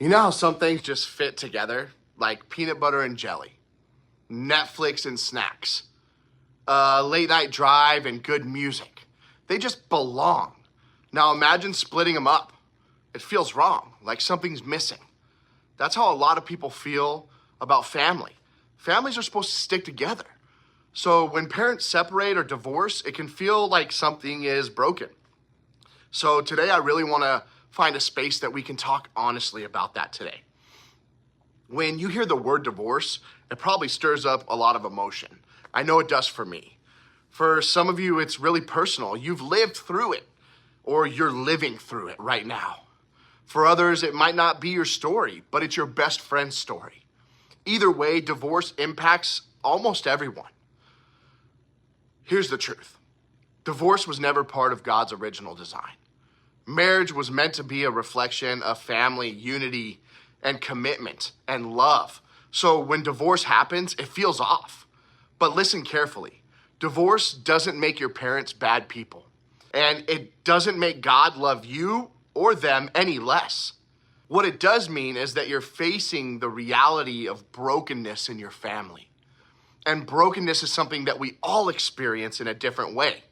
You know how some things just fit together? Like peanut butter and jelly, Netflix and snacks, late night drive and good music. They just belong. Now imagine splitting them up. It feels wrong, like something's missing. That's how a lot of people feel about family. Families are supposed to stick together. So when parents separate or divorce, it can feel like something is broken. So today I really want to find a space that we can talk honestly about that today. When you hear the word divorce, it probably stirs up a lot of emotion. I know it does for me. For some of you, it's really personal. You've lived through it, or you're living through it right now. For others, it might not be your story, but it's your best friend's story. Either way, divorce impacts almost everyone. Here's the truth. Divorce was never part of God's original design. Marriage was meant to be a reflection of family, unity, and commitment and love. So when divorce happens, it feels off. But listen carefully. Divorce doesn't make your parents bad people. And it doesn't make God love you or them any less. What it does mean is that you're facing the reality of brokenness in your family. And brokenness is something that we all experience in a different way.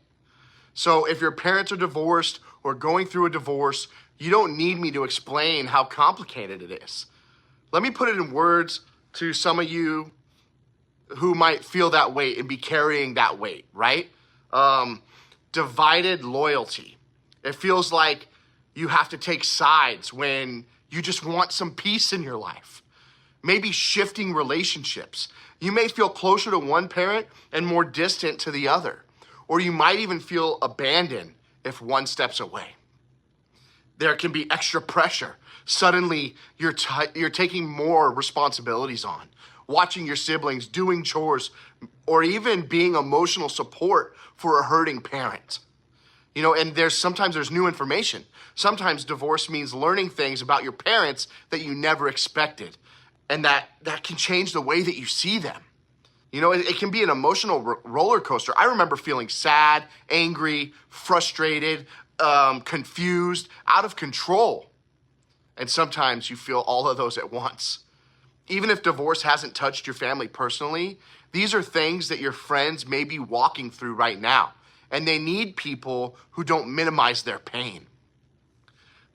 So if your parents are divorced or going through a divorce, you don't need me to explain how complicated it is. Let me put it in words to some of you who might feel that weight and be carrying that weight, right? Divided loyalty. It feels like you have to take sides when you just want some peace in your life. Maybe shifting relationships. You may feel closer to one parent and more distant to the other. Or you might even feel abandoned if one steps away. There can be extra pressure. Suddenly, you're taking more responsibilities on, watching your siblings, doing chores, or even being emotional support for a hurting parent. You know, and sometimes there's new information. Sometimes divorce means learning things about your parents that you never expected, and that can change the way that you see them. You know, it can be an emotional roller coaster. I remember feeling sad, angry, frustrated, confused, out of control. And sometimes you feel all of those at once. Even if divorce hasn't touched your family personally, these are things that your friends may be walking through right now. And they need people who don't minimize their pain.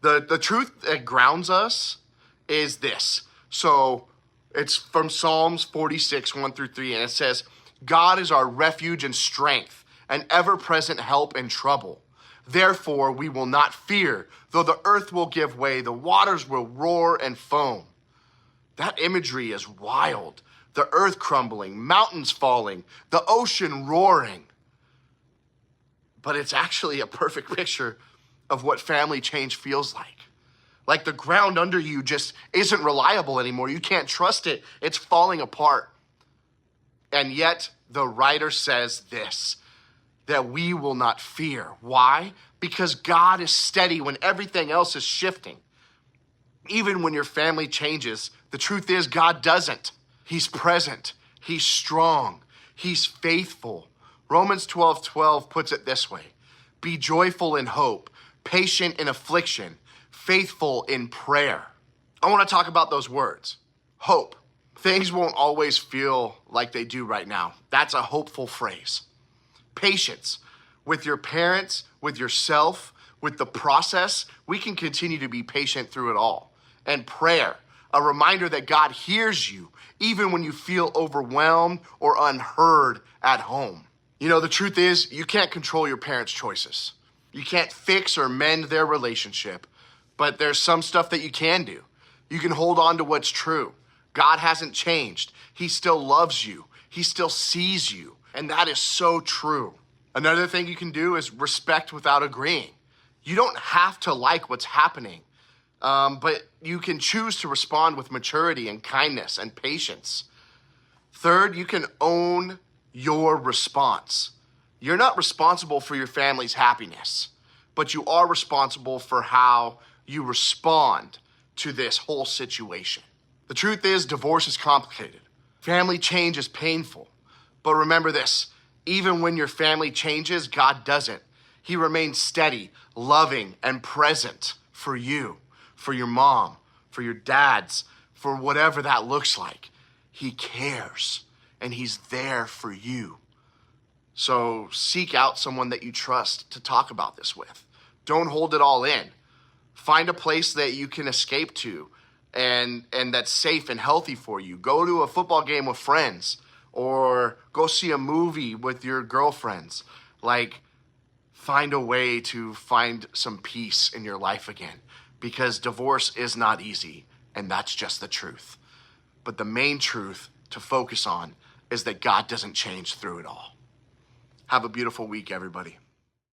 The truth that grounds us is this. So it's from Psalms 46, 1-3, and it says, God is our refuge and strength, an ever-present help in trouble. Therefore, we will not fear, though the earth will give way, the waters will roar and foam. That imagery is wild. The earth crumbling, mountains falling, the ocean roaring. But it's actually a perfect picture of what family change feels like. Like the ground under you just isn't reliable anymore. You can't trust it. It's falling apart. And yet the writer says this, that we will not fear. Why? Because God is steady when everything else is shifting. Even when your family changes, the truth is God doesn't. He's present. He's strong. He's faithful. Romans 12:12 puts it this way. Be joyful in hope, patient in affliction, faithful in prayer. I want to talk about those words. Hope. Things won't always feel like they do right now. That's a hopeful phrase. Patience. With your parents, with yourself, with the process, we can continue to be patient through it all. And prayer. A reminder that God hears you, even when you feel overwhelmed or unheard at home. You know, the truth is, you can't control your parents' choices. You can't fix or mend their relationship, but there's some stuff that you can do. You can hold on to what's true. God hasn't changed. He still loves you. He still sees you, and that is so true. Another thing you can do is respect without agreeing. You don't have to like what's happening, but you can choose to respond with maturity and kindness and patience. Third, you can own your response. You're not responsible for your family's happiness, but you are responsible for how you respond to this whole situation. The truth is, divorce is complicated. Family change is painful. But remember this, even when your family changes, God doesn't. He remains steady, loving, and present for you, for your mom, for your dads, for whatever that looks like. He cares, and he's there for you. So seek out someone that you trust to talk about this with. Don't hold it all in. Find a place that you can escape to and that's safe and healthy for you. Go to a football game with friends or go see a movie with your girlfriends. Like, find a way to find some peace in your life again, because divorce is not easy, and that's just the truth. But the main truth to focus on is that God doesn't change through it all. Have a beautiful week, everybody.